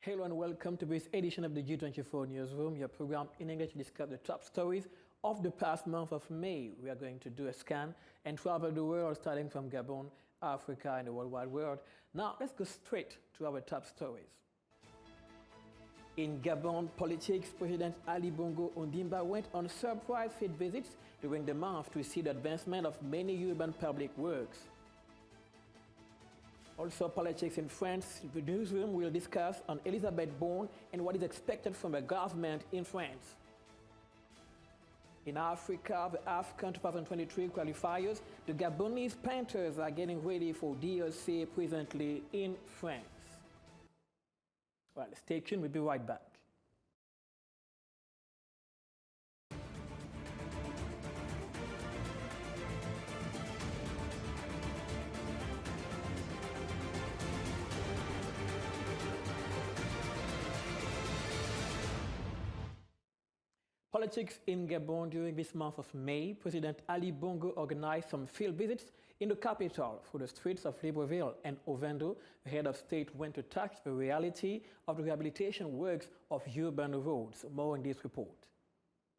Hello and welcome to this edition of the G24 Newsroom, your program in English to discuss the top stories of the past month of May. We are going to do a scan and travel the world, starting from Gabon, Africa, and the world wide world. Now, let's go straight to our top stories. In Gabon politics, President Ali Bongo Ondimba went on surprise field visits during the month to see the advancement of many urban public works. Also, politics in France, the newsroom will discuss on Elizabeth Borne and what is expected from the government in France. In Africa, the AFCON 2023 qualifiers, the Gabonese Panthers are getting ready for DRC presently in France. Well, stay tuned, we'll be right back. Politics in Gabon during this month of May, President Ali Bongo organized some field visits in the capital through the streets of Libreville and Ovendo. The head of state went to touch the reality of the rehabilitation works of urban roads. More in this report.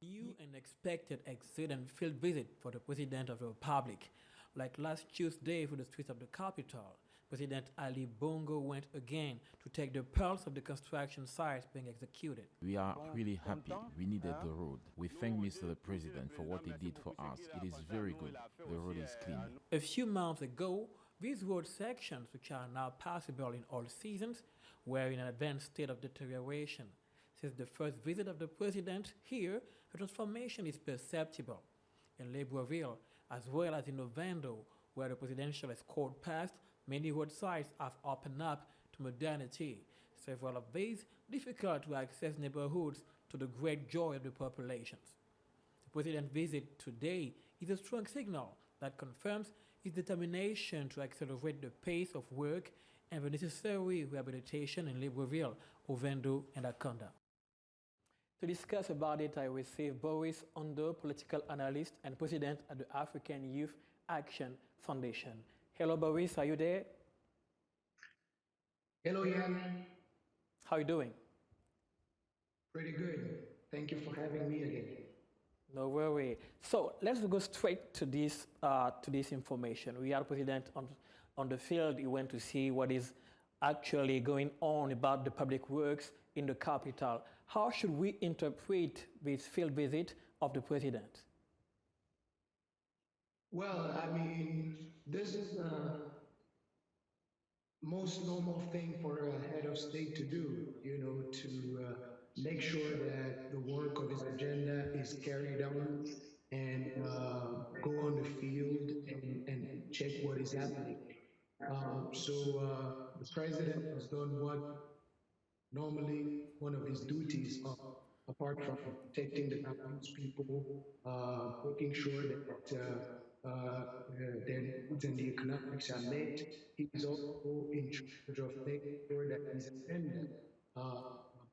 New and expected exit field visit for the President of the Republic. Like last Tuesday through the streets of the capital, President Ali Bongo went again to take the pulse of the construction sites being executed. We are really happy. We needed the road. We thank Mr. the President for what he did for us. It is very good. The road is clean. A few months ago, these road sections, which are now passable in all seasons, were in an advanced state of deterioration. Since the first visit of the President here, the transformation is perceptible. In Libreville, as well as in Ovendo, where the presidential escort passed, many roadsides have opened up to modernity. Several of these difficult to access neighborhoods to the great joy of the populations. The President's visit today is a strong signal that confirms his determination to accelerate the pace of work and the necessary rehabilitation in Libreville, Ovendo, and Akonda. To discuss about it, I received Boris Ondo, political analyst and president at the African Youth Action Foundation. Hello, Boris, are you there? Hello, Jan. How are you doing? Pretty good. Thank you for having me again. No worry. So let's go straight to this information. We had President on the field. He went to see what is actually going on about the public works in the capital. How should we interpret this field visit of the President? Well, I mean, this is the most normal thing for a head of state to do, you know, to make sure that the work of his agenda is carried on and go on the field and check what is happening. So the President has done what normally one of his duties are, apart from protecting the Gabonese people, making sure that their needs and the economics are met. He is also in charge of making sure that his agenda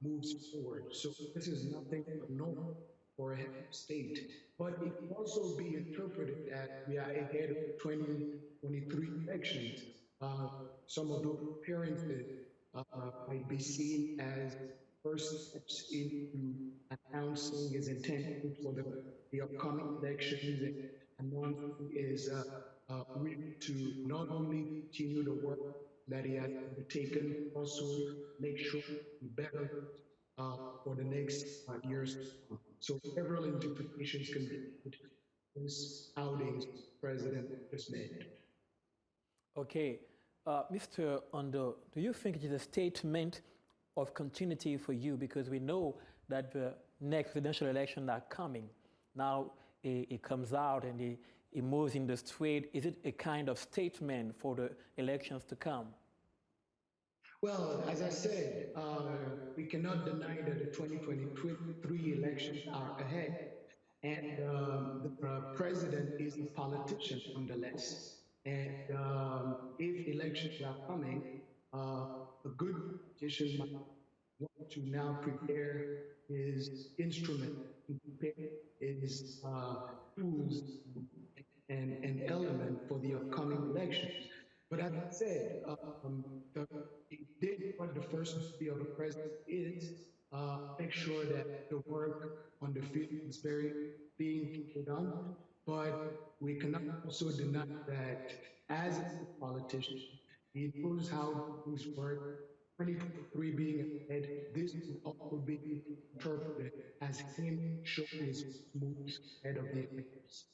moves forward. So this is nothing abnormal for a head of state. But it can also be interpreted that we are ahead of the 2023 elections. Some of those appearances might be seen as first steps into announcing his intent for the upcoming elections and announcing his will to not only continue the work that he has undertaken, also make sure he better for the next years. So several interpretations can be made this outings President just made. Okay. Mr. Ondo, do you think it is a statement of continuity for you? Because we know that the next presidential elections are coming. Now it comes out and it moves in the street. Is it a kind of statement for the elections to come? Well, as I said, we cannot deny that the 2023 elections are ahead. And the president is a politician nonetheless. And if elections are coming, a good politician might want to now prepare his instrument, prepare his tools and element for the upcoming elections. But as I said, the, it did what the first duty of a president is, make sure that the work on the field is very being carried on. But we cannot also deny that as a politician, he knows how things work. 2023 being ahead, this will also be interpreted as him showing his moves ahead of the electors.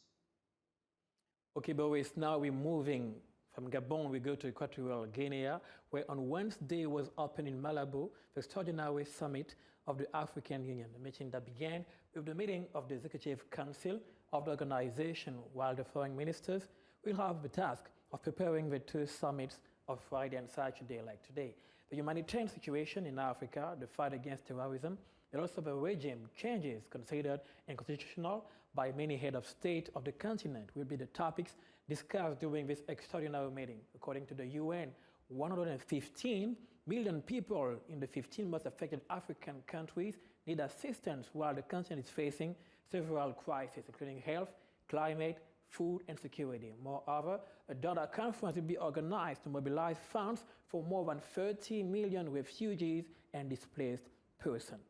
Okay, boys, now we're moving from Gabon, we go to Equatorial Guinea, where on Wednesday was opened in Malabo the extraordinary summit of the African Union, a meeting that began with the meeting of the Executive Council of the organization, while the foreign ministers will have the task of preparing the two summits of Friday and Saturday, like today. The humanitarian situation in Africa, the fight against terrorism, and also the regime changes considered unconstitutional by many heads of state of the continent will be the topics discussed during this extraordinary meeting. According to the UN, 115 million people in the 15 most affected African countries need assistance, while the continent is facing several crises, including health, climate, food, and security. Moreover, a donor conference will be organized to mobilize funds for more than 30 million refugees and displaced persons.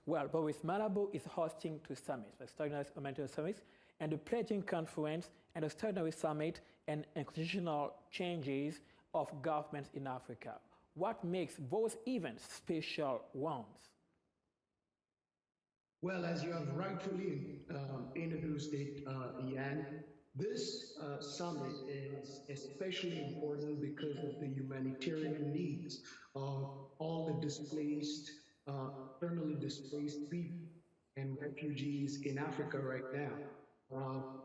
Well, Boris Malabo is hosting two summits, the Extraordinary Humanitarian Summit and the Pledging Conference and the Extraordinary Summit and Constitutional Changes of Governments in Africa. What makes those events special ones? Well, as you have rightfully introduced it, Ian, this summit is especially important because of the humanitarian needs of all the displaced, internally displaced people and refugees in Africa right now.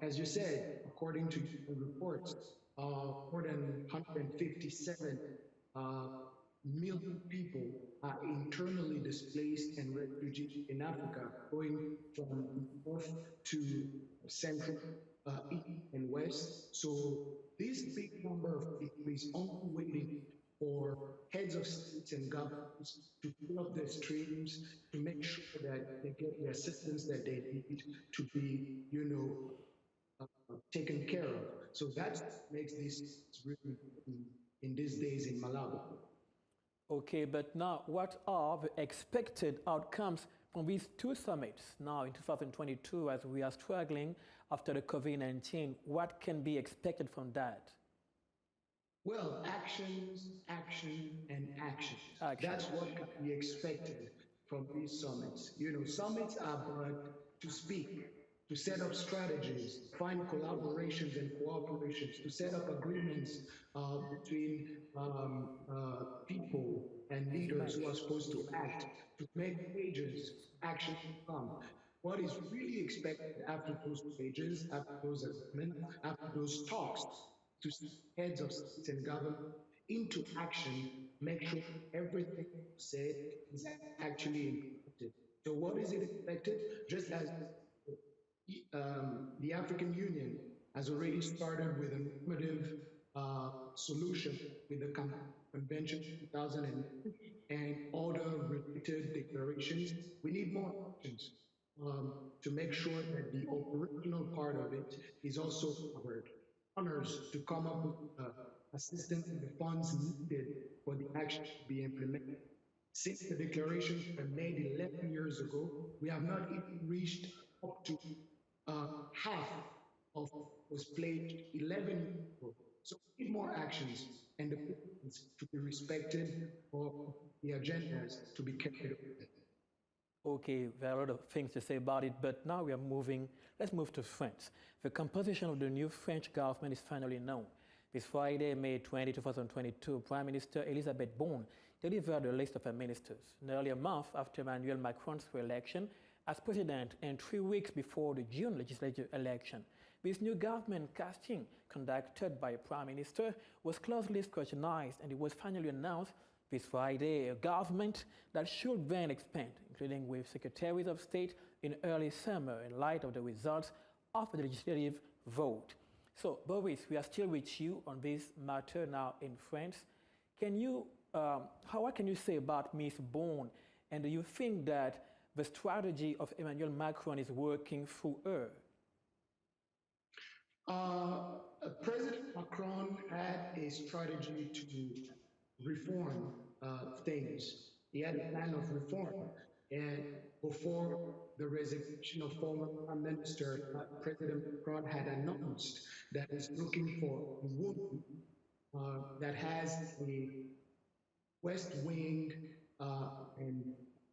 As you said, according to reports, more than 157 million people are internally displaced and refugees in Africa, going from north to central, east and west. So this big number of people is only waiting for heads of states and governments to fill up their streams to make sure that they get the assistance that they need to be, taken care of. So that makes this really important in these days in Malabo. Okay, but now what are the expected outcomes from these two summits now in 2022 as we are struggling after the COVID-19? What can be expected from that? Well, actions, action, and action. That's what can be expected from these summits. Summits are but to speak, to set up strategies, find collaborations and cooperations, to set up agreements between people and leaders who are supposed to act, to make pages actually come. What is really expected after those pages, after those agreements, after those talks, to heads of states and government into action, make sure everything said is actually implemented. So what is it expected? Just as the African Union has already started with a normative solution with the Convention 2000 and other related declarations, we need more actions to make sure that the operational part of it is also covered. Honors to come up with assistance and the funds needed for the action to be implemented. Since the declarations were made 11 years ago, we have not even reached up to half of what was pledged 11 years ago. So we need more actions and the commitments to be respected or the agendas to be carried out. Okay, there are a lot of things to say about it, but now we are moving, let's move to France. The composition of the new French government is finally known. This Friday, May 20, 2022, Prime Minister Elisabeth Borne delivered a list of her ministers, nearly a month after Emmanuel Macron's re-election as president and 3 weeks before the June legislative election. This new government casting, conducted by a Prime Minister, was closely scrutinized, and it was finally announced this Friday, a government that should then expand, including with secretaries of state in early summer in light of the results of the legislative vote. So, Boris, we are still with you on this matter now in France. What can you say about Ms. Borne, and do you think that the strategy of Emmanuel Macron is working through her? President Macron had a strategy to reform things. He had a plan of reform. And before the resignation of former Prime Minister, President Macron had announced that he's looking for a woman that has a West Wing and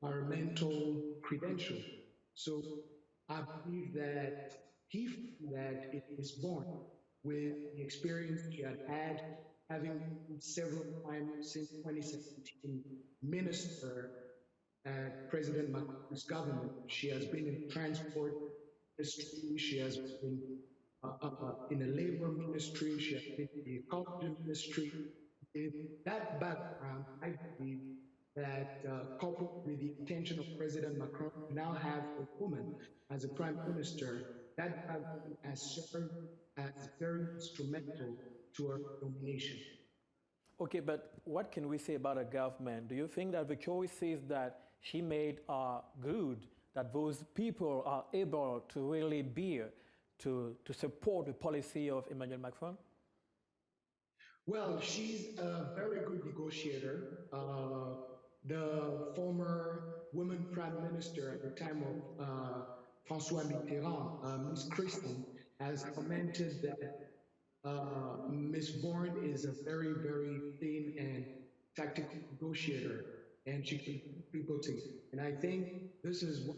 environmental credential. So I believe that that it is born with the experience she had having several times since 2017 minister at President Macron's government. She has been in transport industry, she has been in a labor ministry, she has been in the culture ministry. In that background, I believe that coupled with the intention of President Macron to now have a woman as a prime minister, that has served as very instrumental to our nomination. Okay, but what can we say about a government? Do you think that the choices that she made are good, that those people are able to really bear to support the policy of Emmanuel Macron? Well, she's a very good negotiator. The former woman prime minister at the time of François Mitterrand, Ms. Christine, has commented that Ms. Bourne is a very, very thin and tactical negotiator, and she can put people together. And I think this is one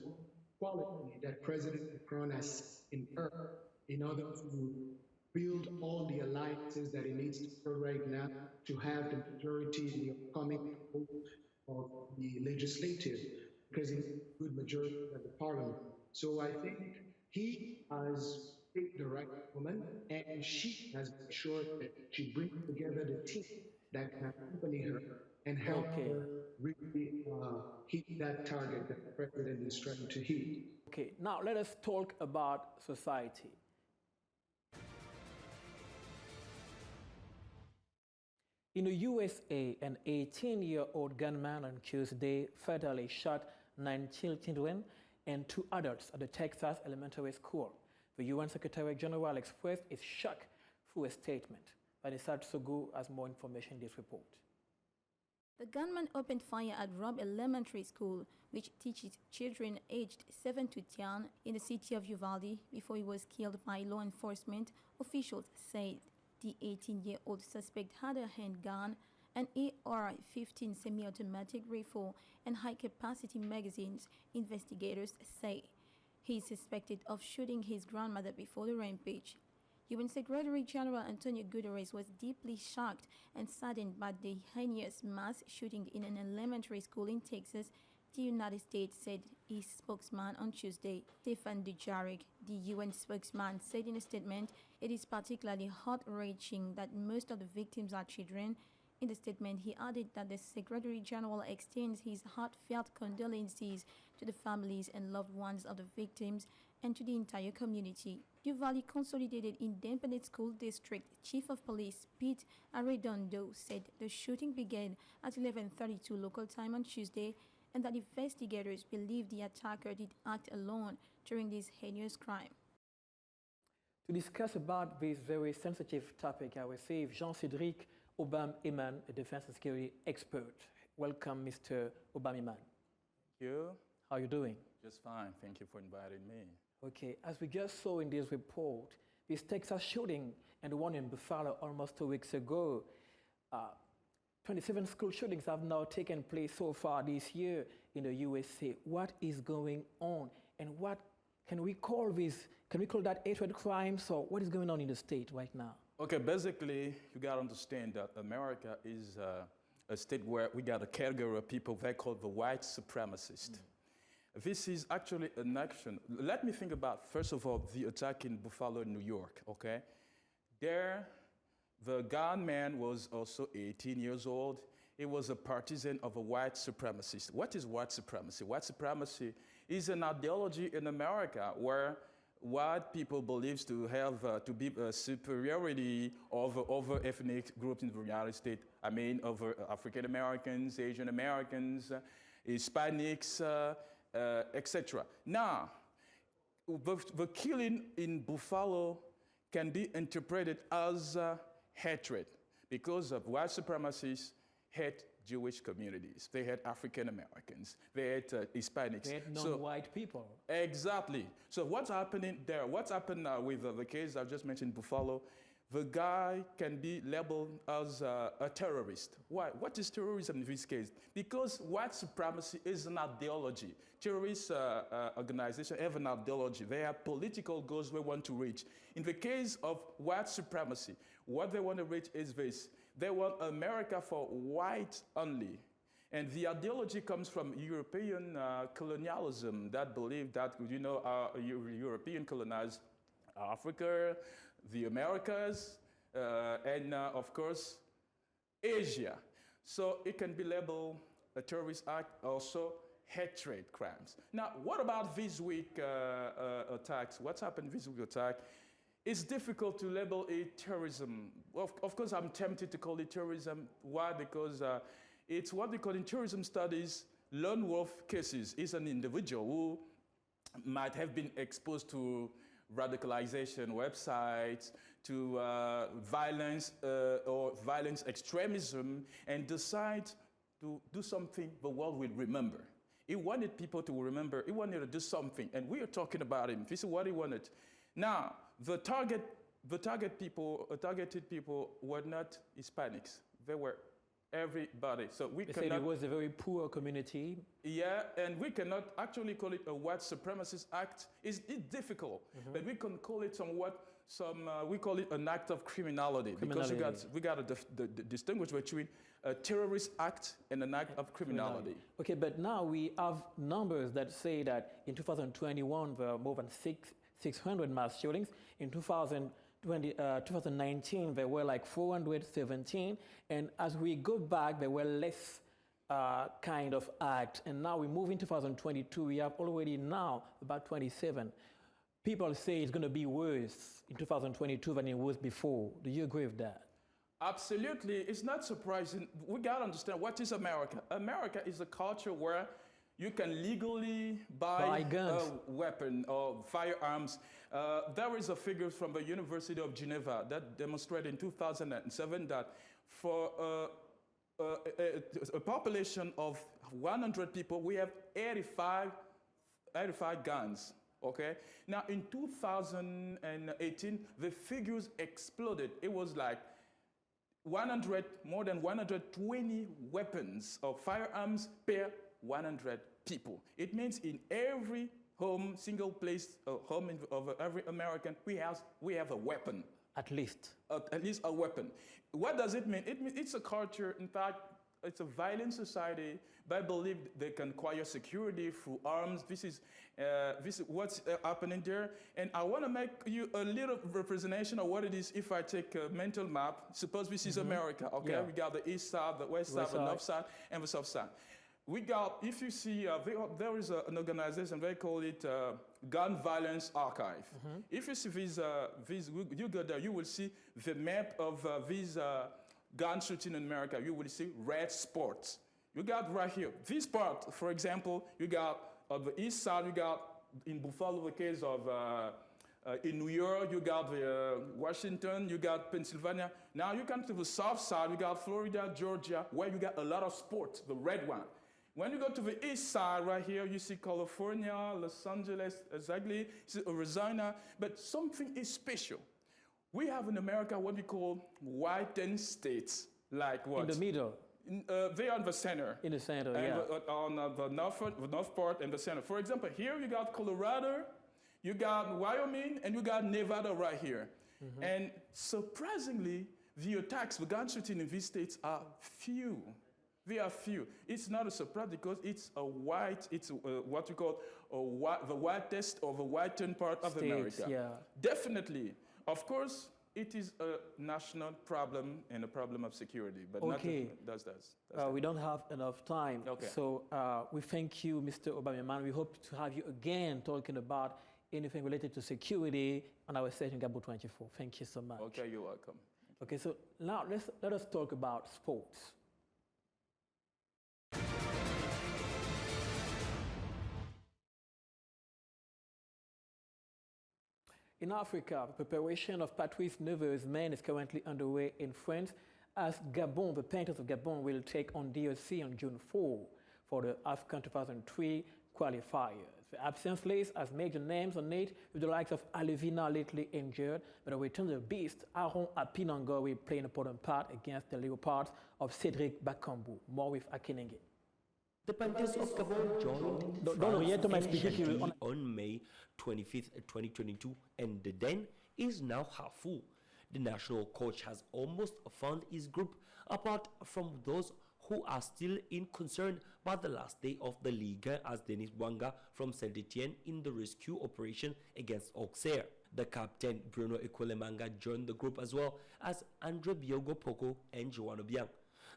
quality that President Macron has in her in order to build all the alliances that he needs to do right now to have the majority in the upcoming of the legislative, because he's a good majority of the parliament. So I think he has picked the right woman, and she has made sure that she brings together the team that can accompany her and help her really hit that target that the president is trying to hit. Okay, now let us talk about society. In the USA, an 18-year-old gunman on Tuesday fatally shot 9 children and 2 adults at the Texas elementary school. The UN Secretary General expressed his shock through a statement. Vanessa Tsogu has more information in this report. The gunman opened fire at Robb Elementary School, which teaches children aged 7 to 10 in the city of Uvalde, before he was killed by law enforcement, officials said. The 18-year-old suspect had a handgun, an AR-15 semi-automatic rifle, and high-capacity magazines, investigators say. He is suspected of shooting his grandmother before the rampage. UN Secretary General Antonio Guterres was deeply shocked and saddened by the heinous mass shooting in an elementary school in Texas, the United States said his spokesman on Tuesday. Stefan Dujarric, the UN spokesman, said in a statement, "It is particularly heart-wrenching that most of the victims are children." In the statement, he added that the Secretary General extends his heartfelt condolences to the families and loved ones of the victims and to the entire community. Uvalde Consolidated Independent School District Chief of Police Pete Arredondo said the shooting began at 11:32 local time on Tuesday, and that investigators believe the attacker did act alone during this heinous crime. To discuss about this very sensitive topic, I receive Jean-Cédric Obam-Eman, a defense and security expert. Welcome, Mr. Obam-Eman. Thank you. How are you doing? Just fine. Thank you for inviting me. Okay, as we just saw in this report, this Texas shooting and the one in Buffalo almost 2 weeks ago, 27 school shootings have now taken place so far this year in the USA. What is going on, and what can we call this? Can we call that hatred crimes, or what is going on in the state right now? Okay, basically, you got to understand that America is a state where we got a category of people they call the white supremacists. This is actually an action. Let me think about, first of all, the attack in Buffalo, New York, okay? There, the gunman was also 18 years old. He was a partisan of a white supremacist. What is white supremacy? White supremacy is an ideology in America where white people believe to have to be a superiority over ethnic groups in the United States. I mean, over African Americans, Asian Americans, Hispanics, etc. Now, the killing in Buffalo can be interpreted as hatred because of white supremacists hate Jewish communities. They hate African Americans. They hate Hispanics. They hate non-white people. Exactly. So what's happening there? What's happened with the case I just mentioned, Buffalo? The guy can be labeled as a terrorist. Why? What is terrorism in this case? Because white supremacy is an ideology. Terrorist organizations have an ideology. They have political goals they want to reach. In the case of white supremacy, what they want to reach is this. They want America for whites only. And the ideology comes from European colonialism that believed that, European colonized Africa, the Americas, and of course, Asia. So it can be labeled a terrorist act, also hatred crimes. Now, what about this week attacks? What's happened this week attack? It's difficult to label it terrorism. Of course, I'm tempted to call it terrorism. Why? Because it's what we call in terrorism studies lone wolf cases. It's an individual who might have been exposed to radicalization websites, to violence or violence extremism, and decide to do something the world will remember. He wanted people to remember. He wanted to do something, and we are talking about him. This is what he wanted. Now, the targeted people were not Hispanics. They were everybody. So we said it was a very poor community. Yeah, and we cannot actually call it a white supremacist act. It's difficult, but we can call it we call it an act of criminality. Because we got to distinguish between a terrorist act and an act of criminality. Okay, but now we have numbers that say that in 2021 there were more than 600 mass shootings. In 2019, there were like 417. And as we go back, there were less kind of acts. And now we move in 2022, we have already now about 27. People say it's going to be worse in 2022 than it was before. Do you agree with that? Absolutely. It's not surprising. We got to understand, what is America? America is a culture where you can legally buy guns, a weapon or firearms. There is a figure from the University of Geneva that demonstrated in 2007 that for a population of 100 people, we have 85 guns. Okay. Now in 2018, the figures exploded. It was like more than 120 weapons or firearms per 100 people. It means in every home, single place, home of every American, we have a weapon. At least a weapon. What does it mean? It means it's a culture. In fact, it's a violent society. They believe they can acquire security through arms. This is what's happening there. And I want to make you a little representation of what it is if I take a mental map. Suppose this is America, okay? Yeah. We got the east side, the west side, the north side, and the south side. We got, if you see, there is an organization, they call it Gun Violence Archive. If you see these, you go there, you will see the map of these gun shooting in America. You will see red spots. You got right here. This part, for example, you got on the east side, you got in Buffalo, the case of, in New York, you got the Washington, you got Pennsylvania. Now you come to the south side, you got Florida, Georgia, where you got a lot of sports, the red one. When you go to the east side right here, you see California, Los Angeles, exactly, you see Arizona, but something is special. We have in America what we call whitened states, like what? In the middle. They are in the center. In the center, and yeah. On the north part and the center. For example, here you got Colorado, you got Wyoming, and you got Nevada right here. And surprisingly, the attacks, the gun shooting in these states are few. They are few. It's not a surprise because it's what we call the whitest or the whitened part of America. Yeah. Definitely. Of course, it is a national problem and a problem of security, but okay. We don't have enough time. Okay. So we thank you, Mr. Obama. We hope to have you again talking about anything related to security on our station, Gabon 24. Thank you so much. Okay, you're welcome. Okay, so now let us talk about sports. In Africa, the preparation of Patrice Neveu's men is currently underway in France as Gabon, the Panthers of Gabon, will take on DRC on June 4 for the AFCON 2003 qualifiers. The absence list has major names on it, with the likes of Alevina lately injured, but the return of the beast, Aaron Apinango, will play an important part against the Leopards of Cédric Bakambu. More with Akinenge. The Panthers of Gabon joined France on May 25th, 2022, and the den is now half full. The national coach has almost found his group, apart from those who are still in concern about the last day of the Ligue, as Denis Bouanga from Saint-Etienne in the rescue operation against Auxerre. The captain Bruno Ekwelemanga joined the group as well as Andre Biogo Poko and Joan Obiang.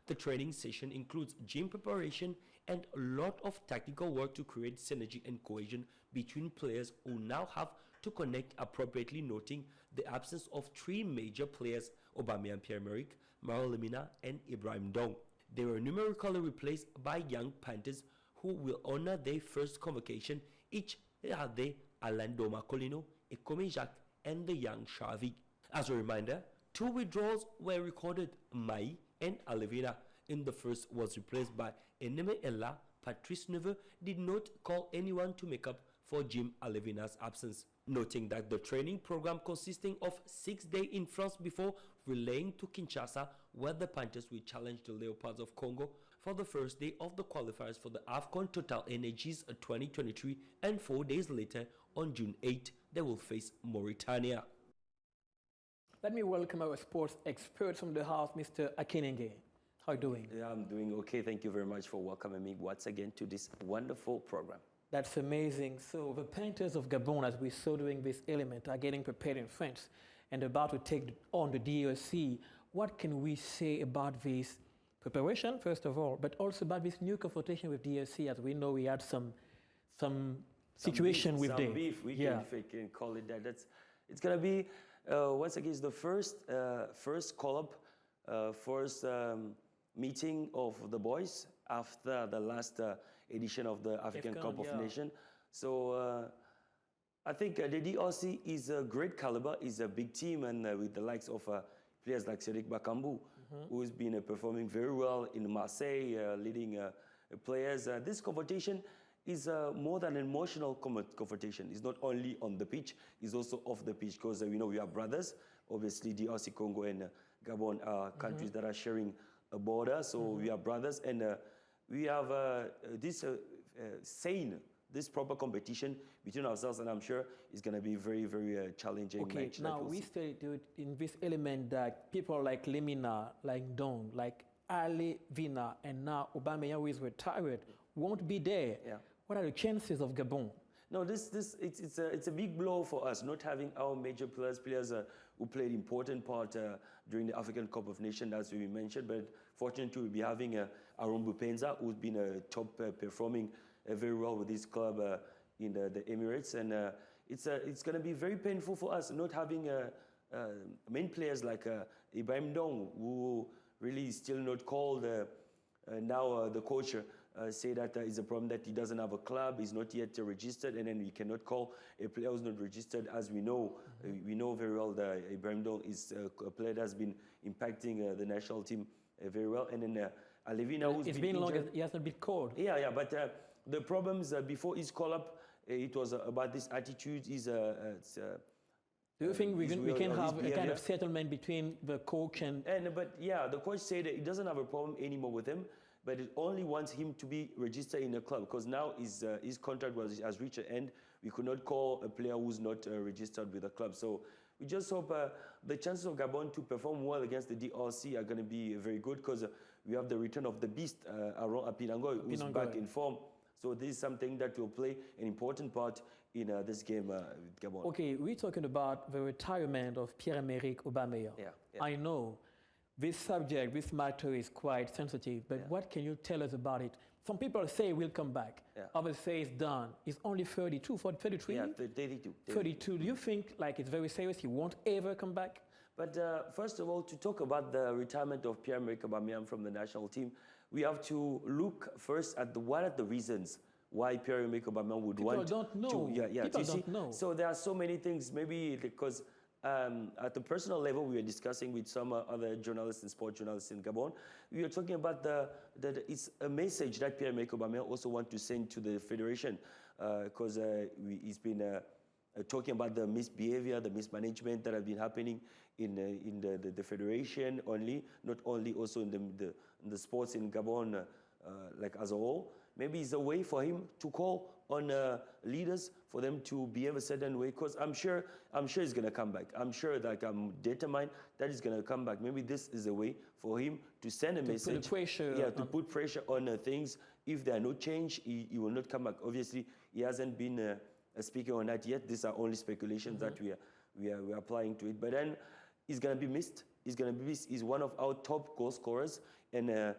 The training session includes gym preparation and a lot of technical work to create synergy and cohesion between players who now have to connect appropriately, noting the absence of three major players, Aubameyang Pierre-Emerick, Marouane Lemina and Ibrahim Dong. They were numerically replaced by young Panthers who will honor their first convocation, each are they Alain Doma Colino, Ekome Jacques and the young Xavi. As a reminder, two withdrawals were recorded, Mai and Alevina. In the first was replaced by Eneme Ella. Patrice Neveu did not call anyone to make up for Jim Alevina's absence, noting that the training program consisting of 6 days in France before relaying to Kinshasa, where the Panthers will challenge the Leopards of Congo for the first day of the qualifiers for the AFCON Total Energies 2023, and 4 days later, on June 8, they will face Mauritania. Let me welcome our sports expert from the house, Mr. Akinenge. How are you doing? Yeah, I'm doing okay. Thank you very much for welcoming me once again to this wonderful program. That's amazing. So the Panthers of Gabon, as we saw during this element, are getting prepared in France and about to take on the DRC. What can we say about this preparation, first of all, but also about this new confrontation with DRC? As we know, we had some situation beef, with them. Some beef, we can call it that. It's going to be, once again, it's the first call-up, first meeting of the boys after the last edition of the African Cup of Nations. So I think the DRC is a great caliber, is a big team, and with the likes of players like Cédric Bakambu, who's been performing very well in Marseille, leading players. This confrontation is more than an emotional confrontation. It's not only on the pitch, it's also off the pitch, because we know we are brothers. Obviously, DRC, Congo, and Gabon are countries that are sharing a border, so we are brothers, and we have this this proper competition between ourselves, and I'm sure it's going to be very, very challenging. Okay, now we still do it in this element that people like Lemina, like Dong, like Ali Vina, and now Aubameyang, who is retired, won't be there. Yeah. What are the chances of Gabon? No, it's a big blow for us, not having our major players who played important part during the African Cup of Nations, as we mentioned. But fortunately, we'll be having Aaron Bupenza, who's been top performing very well with his club in the Emirates, and it's going to be very painful for us not having main players like Ibrahim Dong, who really is still not called. Now the coach say that it's a problem that he doesn't have a club, he's not yet registered, and then we cannot call a player who's not registered. As we know, we know very well that Ibrahim Dong is a player that has been impacting the national team very well. And then Alevina, who's it's been long, he hasn't been called. Yeah, but the problems before his call-up, it was about this attitude. Do you think we can have a kind of settlement between the coach and... But yeah, the coach said that he doesn't have a problem anymore with him, but it only wants him to be registered in the club, because now his contract has reached an end. We could not call a player who's not registered with the club. So we just hope the chances of Gabon to perform well against the DRC are going to be very good, because we have the return of the beast, Aaron Apinango, who's back in form. So this is something that will play an important part in this game with Gabon. Okay, we're talking about the retirement of Pierre-Emerick Aubameyang. Yeah. I know this subject, this matter is quite sensitive, but what can you tell us about it? Some people say we'll come back. Others say it's done. He's only 32, 33? Yeah, 32. 32. Do you think it's very serious? He won't ever come back? But first of all, to talk about the retirement of Pierre-Emerick Aubameyang from the national team, we have to look first at what are the reasons why Pierre-Emerick Aubameyang would People want don't know. to. Yeah, People you see? don't know. So there are so many things, maybe because at the personal level, we were discussing with some other journalists and sport journalists in Gabon. We were talking about it's a message that Pierre-Emerick Aubameyang also wants to send to the federation, because he's been talking about the misbehavior, the mismanagement that have been happening in the federation only, not only also in the sports in Gabon, like as a whole. Maybe it's a way for him to call on leaders for them to behave a certain way, because I'm sure he's going to come back. I'm sure that I'm determined that he's going to come back. Maybe this is a way for him to send a message. Put pressure. Yeah, to put pressure on things. If there are no change, he will not come back. Obviously, he hasn't been speaking on that yet. These are only speculations that we are applying to it. But then he's going to be missed. He's going to be missed. He's one of our top goal scorers. And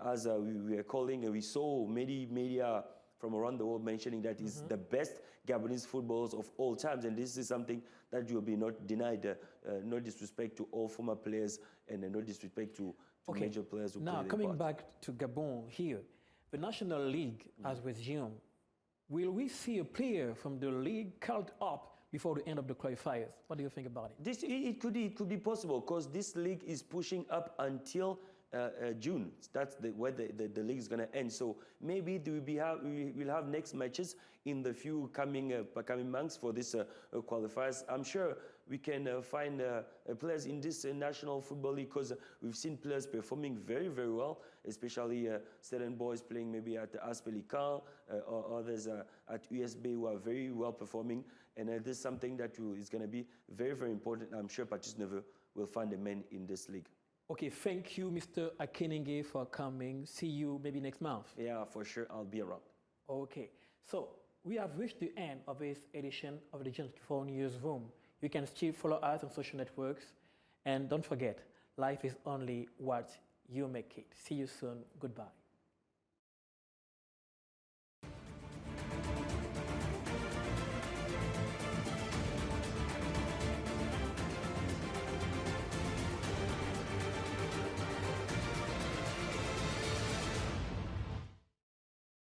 as we were calling, we saw many media from around the world mentioning that he's the best Gabonese footballers of all times. And this is something that will be not denied. No disrespect to all former players and no disrespect to major players who play Now, their coming part. back to Gabon here, the National League has resumed. Will we see a player from the league called up before the end of the qualifiers? What do you think about it? It could be possible, because this league is pushing up until June. That's where the league is going to end. So maybe we will have next matches in the few coming months for this qualifiers. I'm sure we can find players in this national football league, because we've seen players performing very, very well, especially certain boys playing maybe at AS Pelican, or others at USB who are very well performing. And this is something that is going to be very, very important. I'm sure Patrice Neveu will find a man in this league. Okay, thank you, Mr. Akenenge, for coming. See you maybe next month. Yeah, for sure, I'll be around. Okay, so we have reached the end of this edition of the G24 Newsroom. You can still follow us on social networks. And don't forget, life is only what you make it. See you soon. Goodbye.